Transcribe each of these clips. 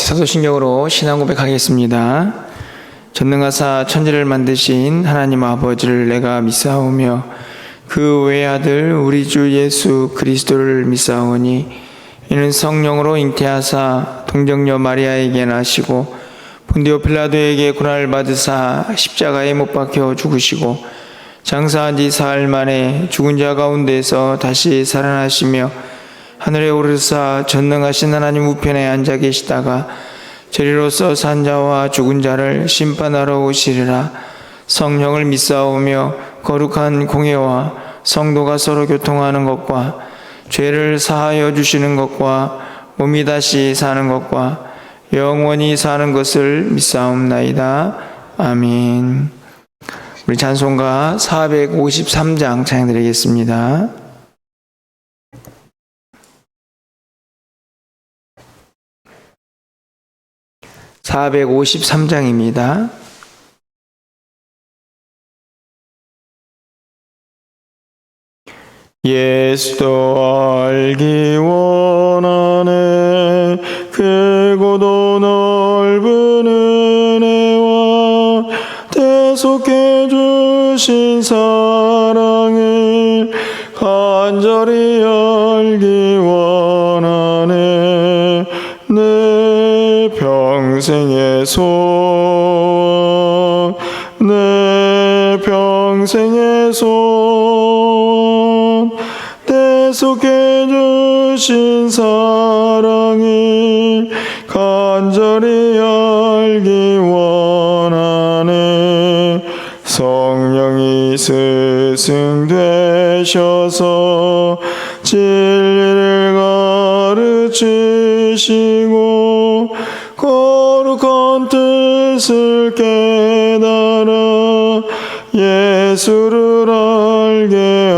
사도신경으로 신앙 고백하겠습니다. 전능하사 천지를 만드신 하나님 아버지를 내가 믿사오며 그 외아들 우리 주 예수 그리스도를 믿사오니 이는 성령으로 잉태하사 동정녀 마리아에게 나시고 본디오 필라도에게 고난을 받으사 십자가에 못 박혀 죽으시고 장사한 지 사흘 만에 죽은 자 가운데서 다시 살아나시며 하늘에 오르사 전능하신 하나님 우편에 앉아 계시다가 저리로서 산 자와 죽은 자를 심판하러 오시리라. 성령을 믿사오며 거룩한 공예와 성도가 서로 교통하는 것과 죄를 사하여 주시는 것과 몸이 다시 사는 것과 영원히 사는 것을 믿사옵나이다. 아멘. 우리 찬송가 453장 찬양드리겠습니다. (453장입니다) 예수도 알기 원하네 크고도 넓은 은혜와 대속해 주신 사랑을 간절히 알기 원하네 내 평생의 소원 내 평생의 소원 대속해 주신 사랑을 간절히 알기 원하네 성령이 스승되셔서 진리를 가르치시고 거룩한 뜻을 깨달아 예수를 알게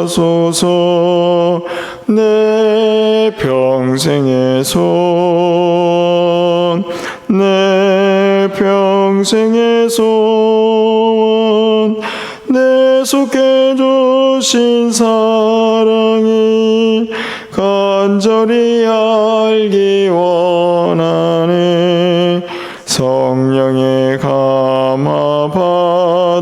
하소서 내 평생의 소원 내 평생의 소원 대속해 주신 사랑이 간절히 알기 원하네 성령의 감화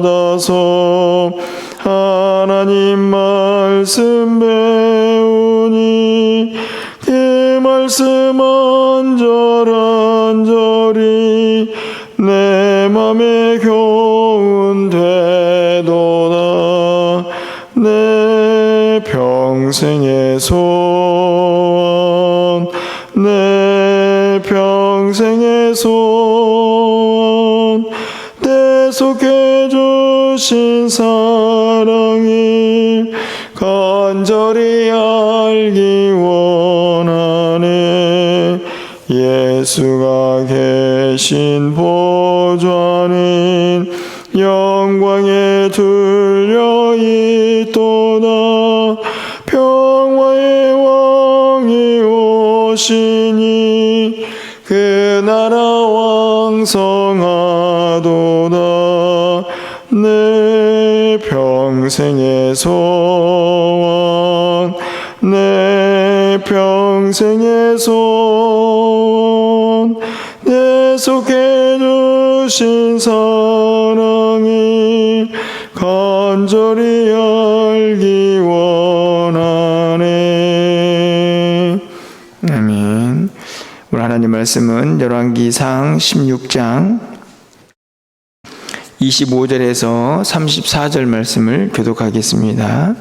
받아서 하나님 말씀 배우니 그 말씀 한절한절이 내 맘에 교훈 되도다 내 평생의 소원 내 평생의 소원 대속해 주신 사랑이 간절히 알기 원하네 예수가 계신 보좌는 영광에 둘려 있도다 평화의 왕이 오시니 그 나라 왕성하도다 내 평생의 소원 내 평생의 소원 대속해 주신 사랑이 간절히 알기 원하네. 아멘. 오늘 하나님 말씀은 열왕기상 16장 25절에서 34절 말씀을 교독하겠습니다.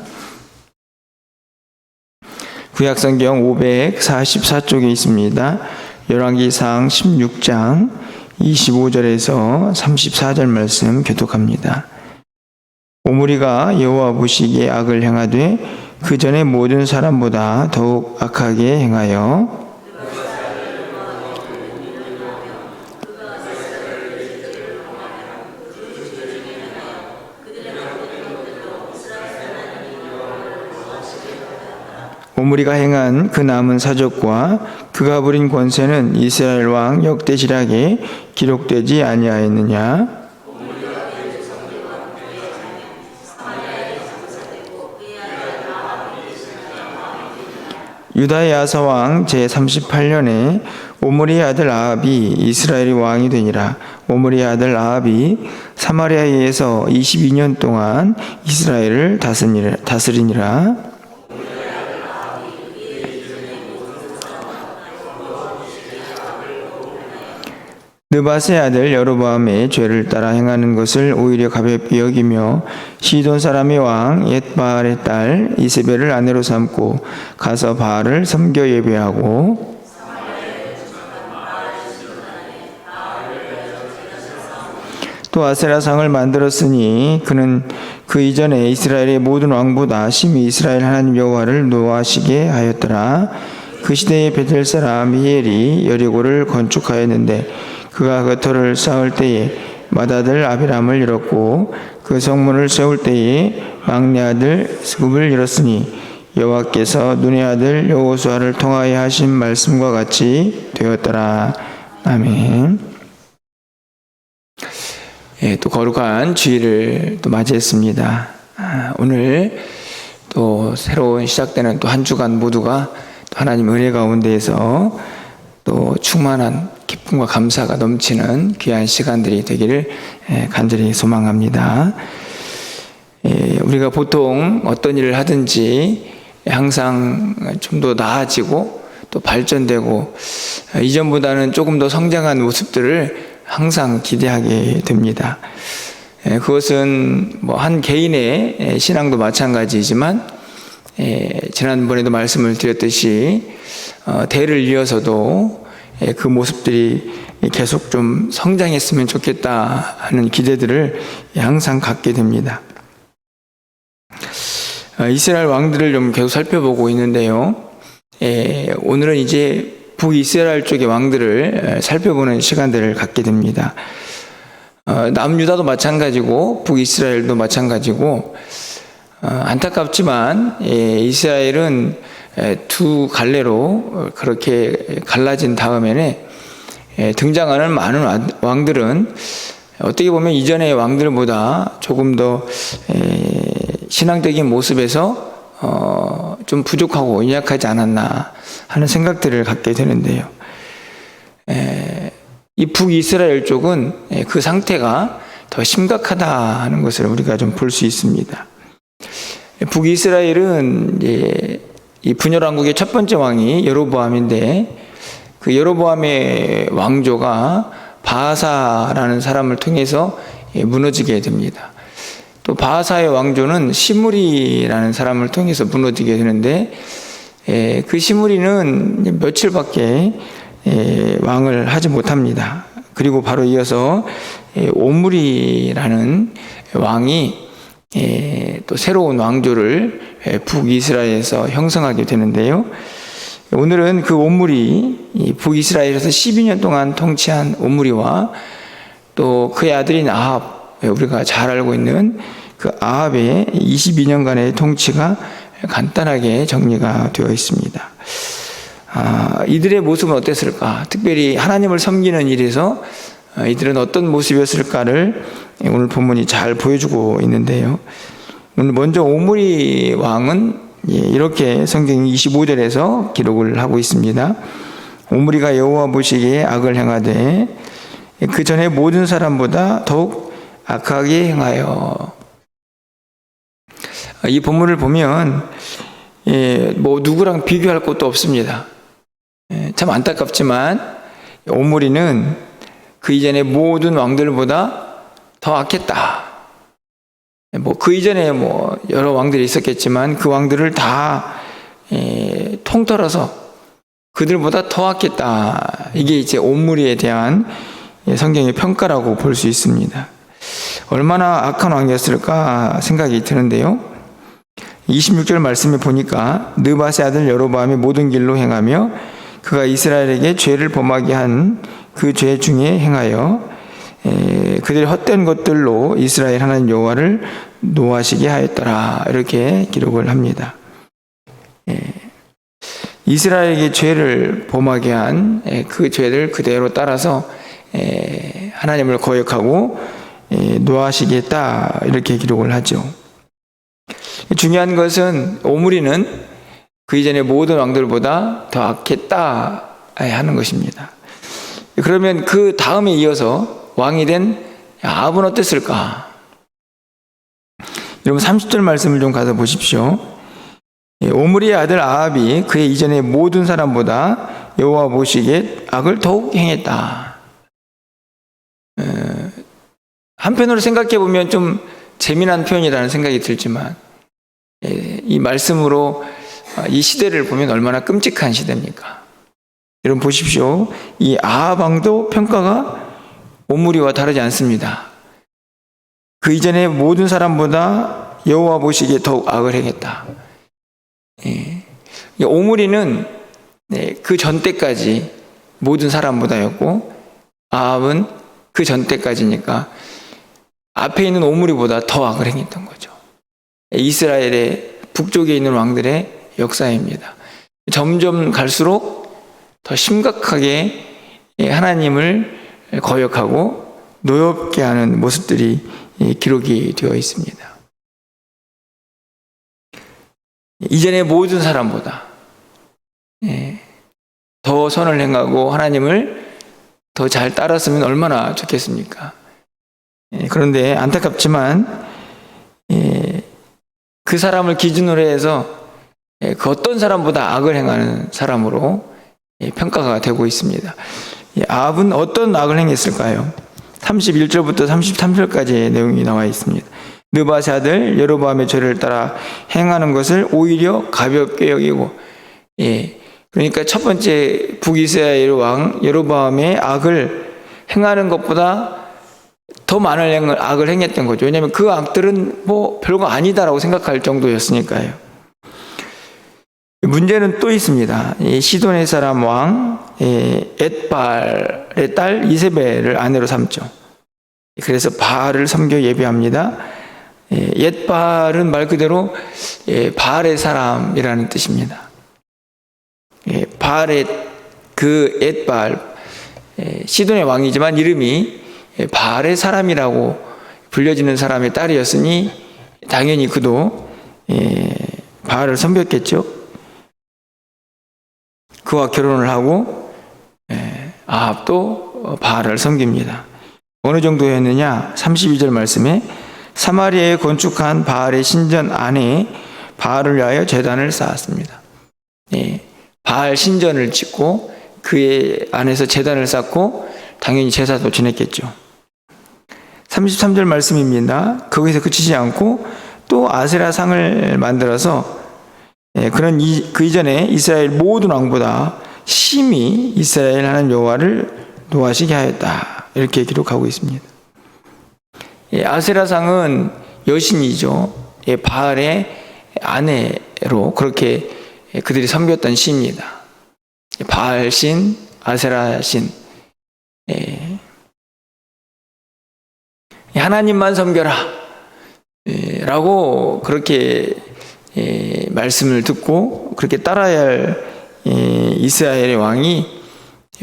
구약성경 544쪽에 있습니다. 열왕기상 16장 25절에서 34절 말씀 교독합니다. 오므리가 여호와 보시기에 악을 행하되 그 전에 모든 사람보다 더욱 악하게 행하여 오므리가 행한 그 남은 사적과 그가 부린 권세는 이스라엘 왕 역대지략에 기록되지 아니하였느냐? 유다의 아사 왕 제38년에 오므리의 아들 아합이 이스라엘의 왕이 되니라. 오므리의 아들 아합이 사마리아에서 22년 동안 이스라엘을 다스리니라. 느밧의 아들 여로보암의 죄를 따라 행하는 것을 오히려 가볍게 여기며 시돈 사람의 왕 옅바알의 딸 이세벨을 아내로 삼고 가서 바알을 섬겨 예배하고 또 아세라상을 만들었으니 그는 그 이전에 이스라엘의 모든 왕보다 심히 이스라엘 하나님 여호와를 노하시게 하였더라. 그 시대에 베델 사람 히엘이 여리고를 건축하였는데 그가 그 터를 쌓을 때에 맏아들 아비람을 잃었고 그 성문을 세울 때에 막내 아들 스굽을 잃었으니 여호와께서 눈의 아들 여호수아를 통하여 하신 말씀과 같이 되었더라. 아멘. 또 거룩한 주일을 또 맞이했습니다. 오늘 또 새로운 시작되는 또 한 주간 모두가 또 하나님 은혜 가운데에서 또 충만한 기쁨과 감사가 넘치는 귀한 시간들이 되기를 간절히 소망합니다. 우리가 보통 어떤 일을 하든지 항상 좀 더 나아지고 또 발전되고 이전보다는 조금 더 성장한 모습들을 항상 기대하게 됩니다. 그것은 뭐 한 개인의 신앙도 마찬가지이지만 지난번에도 말씀을 드렸듯이 대를 이어서도 그 모습들이 계속 좀 성장했으면 좋겠다 하는 기대들을 항상 갖게 됩니다. 이스라엘 왕들을 좀 계속 살펴보고 있는데요. 오늘은 이제 북이스라엘 쪽의 왕들을 살펴보는 시간들을 갖게 됩니다. 남유다도 마찬가지고 북이스라엘도 마찬가지고 안타깝지만 이스라엘은 두 갈래로 그렇게 갈라진 다음에는 등장하는 많은 왕들은 어떻게 보면 이전의 왕들보다 조금 더 신앙적인 모습에서 좀 부족하고 연약하지 않았나 하는 생각들을 갖게 되는데요. 이 북이스라엘 쪽은 그 상태가 더 심각하다 하는 것을 우리가 좀 볼 수 있습니다. 북이스라엘은 이 분열왕국의 첫 번째 왕이 여로보암인데 그 여로보암의 왕조가 바하사라는 사람을 통해서 무너지게 됩니다. 또 바하사의 왕조는 시므리라는 사람을 통해서 무너지게 되는데 그 시므리는 며칠밖에 왕을 하지 못합니다. 그리고 바로 이어서 오므리라는 왕이 또 새로운 왕조를 북이스라엘에서 형성하게 되는데요. 오늘은 그 오므리, 북이스라엘에서 12년 동안 통치한 오므리와 또 그의 아들인 아합, 우리가 잘 알고 있는 그 아합의 22년간의 통치가 간단하게 정리가 되어 있습니다. 이들의 모습은 어땠을까? 특별히 하나님을 섬기는 일에서 이들은 어떤 모습이었을까를 오늘 본문이 잘 보여주고 있는데요. 오늘 먼저 오므리 왕은 이렇게 성경 25절에서 기록을 하고 있습니다. 오므리가 여호와 보시기에 악을 행하되 그 전에 모든 사람보다 더욱 악하게 행하여. 이 본문을 보면 뭐 누구랑 비교할 것도 없습니다. 참 안타깝지만 오므리는 그 이전의 모든 왕들보다 더 악했다. 뭐 그 이전에 뭐 여러 왕들이 있었겠지만 그 왕들을 다 통틀어서 그들보다 더 악했다. 이게 이제 오므리에 대한 성경의 평가라고 볼 수 있습니다. 얼마나 악한 왕이었을까 생각이 드는데요. 26절 말씀에 보니까 느밧의 아들 여로보암이 모든 길로 행하며 그가 이스라엘에게 죄를 범하게 한 그 죄 중에 행하여 그들의 헛된 것들로 이스라엘 하나님 여호와를 노하시게 하였더라. 이렇게 기록을 합니다. 이스라엘에게 죄를 범하게 한 그 죄를 그대로 따라서 하나님을 거역하고 노하시게 했다. 이렇게 기록을 하죠. 중요한 것은 오므리는 그 이전의 모든 왕들보다 더 악했다 하는 것입니다. 그러면 그 다음에 이어서 왕이 된 아합은 어땠을까? 여러분 30절 말씀을 좀 가서 보십시오. 오므리의 아들 아합이 그의 이전의 모든 사람보다 여호와 보시기에 악을 더욱 행했다. 한편으로 생각해 보면 좀 재미난 표현이라는 생각이 들지만 이 말씀으로 이 시대를 보면 얼마나 끔찍한 시대입니까? 여러분 보십시오. 이 아합 왕도 평가가 오므리와 다르지 않습니다. 그 이전의 모든 사람보다 여호와 보시기에 더욱 악을 행했다. 오므리는 그 전 때까지 모든 사람보다였고 아합은 그 전 때까지니까 앞에 있는 오므리보다 더 악을 행했던 거죠. 이스라엘의 북쪽에 있는 왕들의 역사입니다. 점점 갈수록 더 심각하게 하나님을 거역하고 노엽게 하는 모습들이 기록이 되어 있습니다. 이전의 모든 사람보다 더 선을 행하고 하나님을 더 잘 따랐으면 얼마나 좋겠습니까? 그런데 안타깝지만 그 사람을 기준으로 해서 그 어떤 사람보다 악을 행하는 사람으로 평가가 되고 있습니다. 아합은 어떤 악을 행했을까요? 31절부터 33절까지의 내용이 나와 있습니다. 느밧의 아들 여로보암의 죄를 따라 행하는 것을 오히려 가볍게 여기고, 그러니까 첫 번째 북이스라엘 왕 여로보암의 악을 행하는 것보다 더 많은 악을 행했던 거죠. 왜냐하면 그 악들은 뭐 별거 아니다라고 생각할 정도였으니까요. 문제는 또 있습니다. 시돈의 사람 왕 엣발의 딸 이세벨을 아내로 삼죠. 그래서 바알을 섬겨 예배합니다. 엣발은 말 그대로 바알의 사람이라는 뜻입니다. 바알의 그 엣발, 시돈의 왕이지만 이름이 바알의 사람이라고 불려지는 사람의 딸이었으니 당연히 그도 바알을 섬겼겠죠. 그와 결혼을 하고 아합도 바알을 섬깁니다. 어느 정도였느냐? 32절 말씀에 사마리아에 건축한 바알의 신전 안에 바알을 위하여 제단을 쌓았습니다. 바알 신전을 짓고 그의 안에서 제단을 쌓고 당연히 제사도 지냈겠죠. 33절 말씀입니다. 거기서 그치지 않고 또 아세라 상을 만들어서 그는 그 이전에 이스라엘 모든 왕보다 심히 이스라엘 하나님 여호와를 노하시게 하였다. 이렇게 기록하고 있습니다. 아세라상은 여신이죠. 바알의 아내로 그렇게 그들이 섬겼던 신입니다. 바알신, 아세라신. 하나님만 섬겨라 라고 그렇게 말씀을 듣고 그렇게 따라야 할 이스라엘의 왕이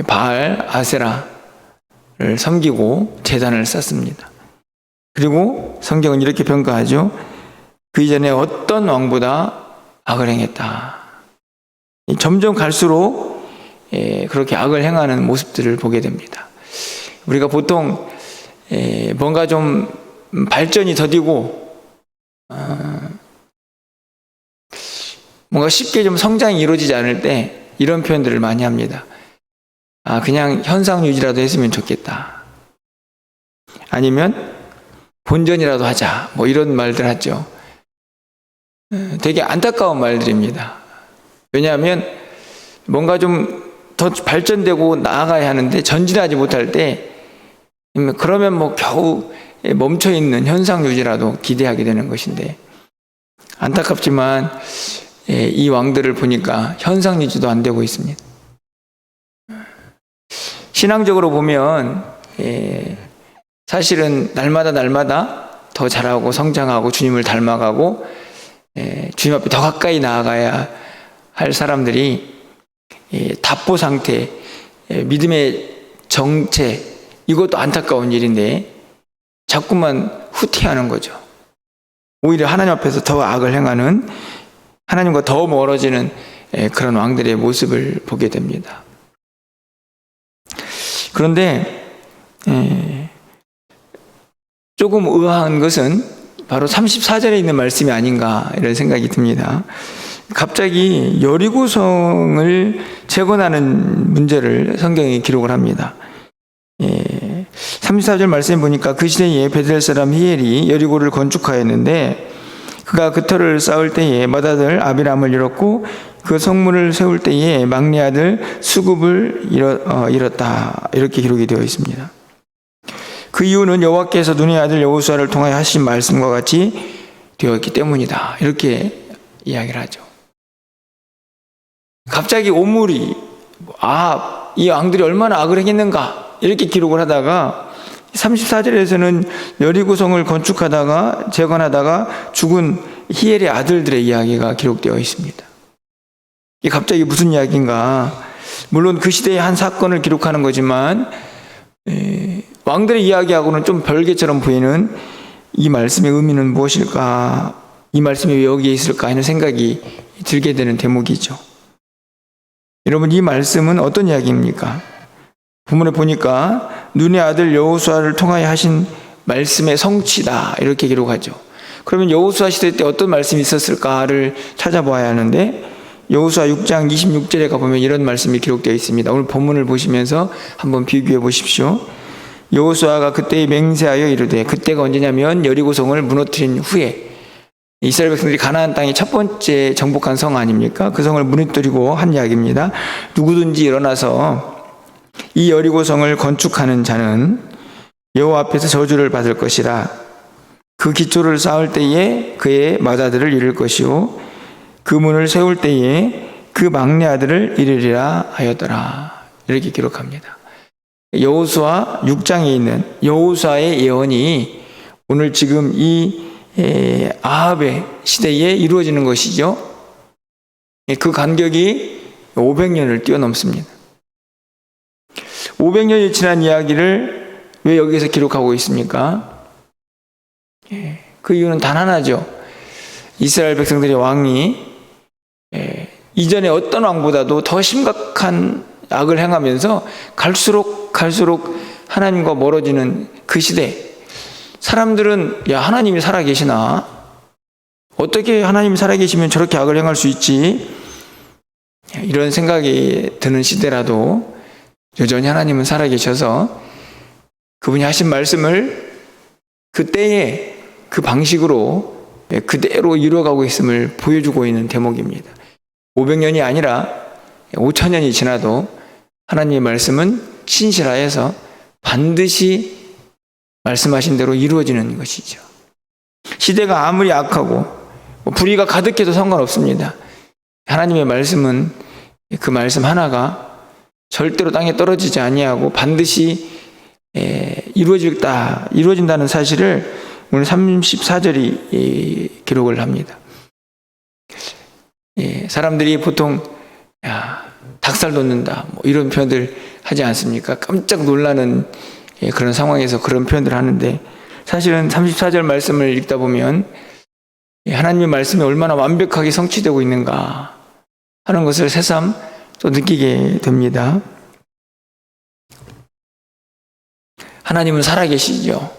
바알, 아세라를 섬기고 제단을 쌓습니다. 그리고 성경은 이렇게 평가하죠. 그 이전에 어떤 왕보다 악을 행했다. 점점 갈수록 그렇게 악을 행하는 모습들을 보게 됩니다. 우리가 보통 뭔가 좀 발전이 더디고 뭔가 쉽게 좀 성장이 이루어지지 않을 때 이런 표현들을 많이 합니다. 그냥 현상 유지라도 했으면 좋겠다. 아니면 본전이라도 하자. 뭐 이런 말들 하죠. 되게 안타까운 말들입니다. 왜냐하면 뭔가 좀 더 발전되고 나아가야 하는데 전진하지 못할 때 그러면 뭐 겨우 멈춰 있는 현상 유지라도 기대하게 되는 것인데 안타깝지만 이 왕들을 보니까 현상 유지도 안 되고 있습니다. 신앙적으로 보면 사실은 날마다 더 자라고 성장하고 주님을 닮아가고 주님 앞에 더 가까이 나아가야 할 사람들이 답보 상태, 믿음의 정체, 이것도 안타까운 일인데 자꾸만 후퇴하는 거죠. 오히려 하나님 앞에서 더 악을 행하는 하나님과 더 멀어지는 그런 왕들의 모습을 보게 됩니다. 그런데 조금 의아한 것은 바로 34절에 있는 말씀이 아닌가 이런 생각이 듭니다. 갑자기 여리고성을 재건하는 문제를 성경이 기록을 합니다. 34절 말씀에 보니까 그 시대에 베델 사람 히엘이 여리고를 건축하였는데 그가 그 터를 쌓을 때에 맏아들 아비람을 잃었고 그 성문을 세울 때에 막내 아들 수굽을 잃었다. 이렇게 기록이 되어 있습니다. 그 이유는 여호와께서 눈의 아들 여호수아를 통하여 하신 말씀과 같이 되었기 때문이다. 이렇게 이야기를 하죠. 갑자기 오물이 이 왕들이 얼마나 악을 행했는가 이렇게 기록을 하다가 34절에서는 여리고성을 건축하다가 재건하다가 죽은 히엘의 아들들의 이야기가 기록되어 있습니다. 이게 갑자기 무슨 이야기인가? 물론 그 시대의 한 사건을 기록하는 거지만 왕들의 이야기하고는 좀 별개처럼 보이는 이 말씀의 의미는 무엇일까? 이 말씀이 왜 여기에 있을까 하는 생각이 들게 되는 대목이죠. 여러분, 이 말씀은 어떤 이야기입니까? 본문에 보니까 눈의 아들 여호수아를 통하여 하신 말씀의 성취다 이렇게 기록하죠. 그러면 여호수아 시대 때 어떤 말씀이 있었을까를 찾아보아야 하는데 여호수아 6장 26절에 가보면 이런 말씀이 기록되어 있습니다. 오늘 본문을 보시면서 한번 비교해 보십시오. 여호수아가 그때 맹세하여 이르되, 그때가 언제냐면 여리고성을 무너뜨린 후에 이스라엘 백성들이 가나안 땅의 첫 번째 정복한 성 아닙니까? 그 성을 무너뜨리고 한 이야기입니다. 누구든지 일어나서 이 여리고성을 건축하는 자는 여호와 앞에서 저주를 받을 것이라. 그 기초를 쌓을 때에 그의 맏아들을 잃을 것이요 그 문을 세울 때에 그 막내 아들을 잃으리라 하였더라. 이렇게 기록합니다. 여호수아 6장에 있는 여호수아의 예언이 오늘 지금 이 아합의 시대에 이루어지는 것이죠. 그 간격이 500년을 뛰어넘습니다. 500년이 지난 이야기를 왜 여기서 기록하고 있습니까? 그 이유는 단 하나죠. 이스라엘 백성들의 왕이 이전에 어떤 왕보다도 더 심각한 악을 행하면서 갈수록 하나님과 멀어지는 그 시대, 사람들은 하나님이 살아계시나? 어떻게 하나님이 살아계시면 저렇게 악을 행할 수 있지? 이런 생각이 드는 시대라도 여전히 하나님은 살아계셔서 그분이 하신 말씀을 그때에 그 방식으로 그대로 이루어가고 있음을 보여주고 있는 대목입니다. 500년이 아니라 5000년이 지나도 하나님의 말씀은 신실하여서 반드시 말씀하신 대로 이루어지는 것이죠. 시대가 아무리 악하고 불의가 가득해도 상관없습니다. 하나님의 말씀은 그 말씀 하나가 절대로 땅에 떨어지지 아니하고 반드시 이루어진다는 사실을 오늘 34절이 기록을 합니다. 사람들이 보통 닭살 돋는다 이런 표현들 하지 않습니까? 깜짝 놀라는 그런 상황에서 그런 표현들을 하는데, 사실은 34절 말씀을 읽다 보면 하나님의 말씀이 얼마나 완벽하게 성취되고 있는가 하는 것을 새삼 또 느끼게 됩니다. 하나님은 살아계시죠.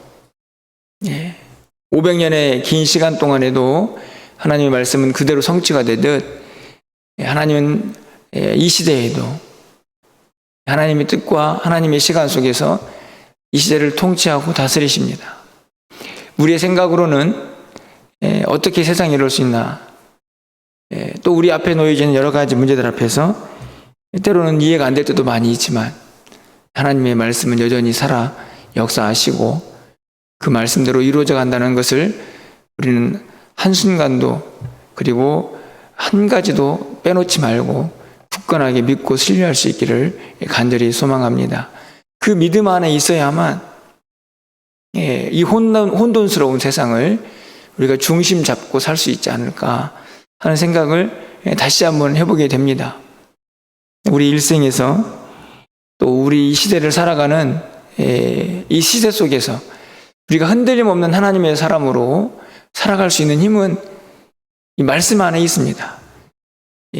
500년의 긴 시간 동안에도 하나님의 말씀은 그대로 성취가 되듯 하나님은 이 시대에도 하나님의 뜻과 하나님의 시간 속에서 이 시대를 통치하고 다스리십니다. 우리의 생각으로는 어떻게 세상이 이럴 수 있나, 또 우리 앞에 놓여지는 여러 가지 문제들 앞에서 때로는 이해가 안 될 때도 많이 있지만 하나님의 말씀은 여전히 살아 역사하시고 그 말씀대로 이루어져 간다는 것을 우리는 한순간도 그리고 한 가지도 빼놓지 말고 굳건하게 믿고 신뢰할 수 있기를 간절히 소망합니다. 그 믿음 안에 있어야만 이 혼돈스러운 세상을 우리가 중심 잡고 살 수 있지 않을까 하는 생각을 다시 한번 해보게 됩니다. 우리 일생에서 또 우리 이 시대를 살아가는 이 시대 속에서 우리가 흔들림 없는 하나님의 사람으로 살아갈 수 있는 힘은 이 말씀 안에 있습니다.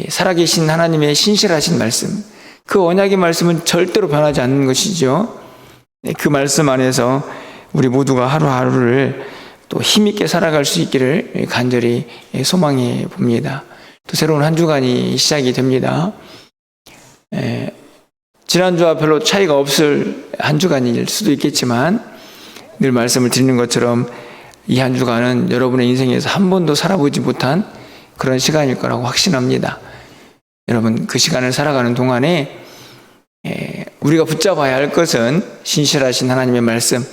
살아계신 하나님의 신실하신 말씀, 그 언약의 말씀은 절대로 변하지 않는 것이죠. 그 말씀 안에서 우리 모두가 하루하루를 또 힘있게 살아갈 수 있기를 간절히 소망해 봅니다. 또 새로운 한 주간이 시작이 됩니다. 지난주와 별로 차이가 없을 한 주간일 수도 있겠지만 늘 말씀을 드리는 것처럼 이 한 주간은 여러분의 인생에서 한 번도 살아보지 못한 그런 시간일 거라고 확신합니다. 여러분, 그 시간을 살아가는 동안에 우리가 붙잡아야 할 것은 신실하신 하나님의 말씀,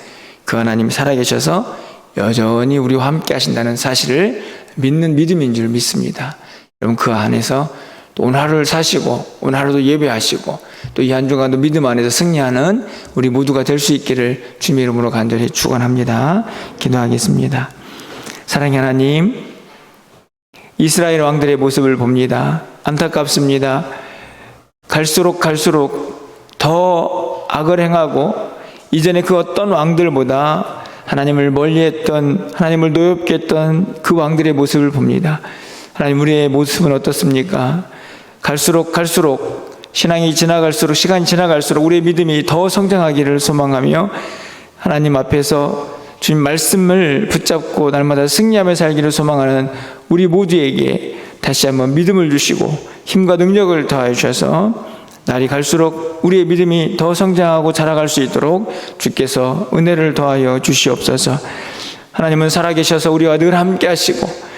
그 하나님이 살아계셔서 여전히 우리와 함께 하신다는 사실을 믿는 믿음인 줄 믿습니다. 여러분, 그 안에서 또 오늘 하루를 사시고 오늘 하루도 예배하시고 또 이 한 주간도 믿음 안에서 승리하는 우리 모두가 될 수 있기를 주님의 이름으로 간절히 축원합니다. 기도하겠습니다. 사랑의 하나님, 이스라엘 왕들의 모습을 봅니다. 안타깝습니다. 갈수록 더 악을 행하고 이전에 그 어떤 왕들보다 하나님을 멀리했던, 하나님을 노엽게 했던 그 왕들의 모습을 봅니다. 하나님, 우리의 모습은 어떻습니까? 갈수록 신앙이 지나갈수록, 시간이 지나갈수록 우리의 믿음이 더 성장하기를 소망하며 하나님 앞에서 주님 말씀을 붙잡고 날마다 승리하며 살기를 소망하는 우리 모두에게 다시 한번 믿음을 주시고 힘과 능력을 더하여 주셔서 날이 갈수록 우리의 믿음이 더 성장하고 자라갈 수 있도록 주께서 은혜를 더하여 주시옵소서. 하나님은 살아계셔서 우리와 늘 함께 하시고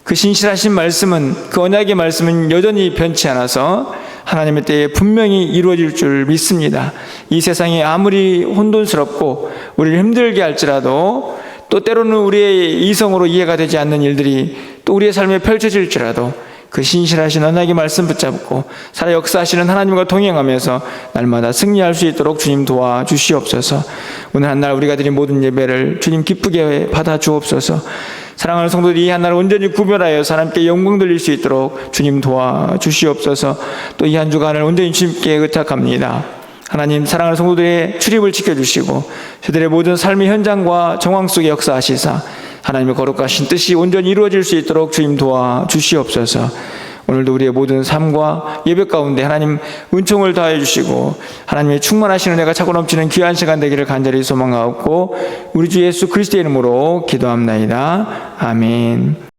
그 신실하신 말씀은, 그 언약의 말씀은 여전히 변치 않아서 하나님의 때에 분명히 이루어질 줄 믿습니다. 이 세상이 아무리 혼돈스럽고 우리를 힘들게 할지라도, 또 때로는 우리의 이성으로 이해가 되지 않는 일들이 또 우리의 삶에 펼쳐질지라도 그 신실하신 언약의 말씀 붙잡고 살아 역사하시는 하나님과 동행하면서 날마다 승리할 수 있도록 주님 도와주시옵소서. 오늘 한 날 우리가 드린 모든 예배를 주님 기쁘게 받아 주옵소서. 사랑하는 성도들이 이 한 날을 온전히 구별하여 하나님께 영광 돌릴 수 있도록 주님 도와주시옵소서. 또 이 한 주간을 온전히 주님께 의탁합니다. 하나님, 사랑하는 성도들의 출입을 지켜주시고 저들의 모든 삶의 현장과 정황 속에 역사하시사 하나님의 거룩하신 뜻이 온전히 이루어질 수 있도록 주님 도와주시옵소서. 오늘도 우리의 모든 삶과 예배 가운데 하나님 은총을 더해 주시고 하나님의 충만하신 은혜가 차고 넘치는 귀한 시간 되기를 간절히 소망하옵고 우리 주 예수 그리스도의 이름으로 기도합나이다. 아멘.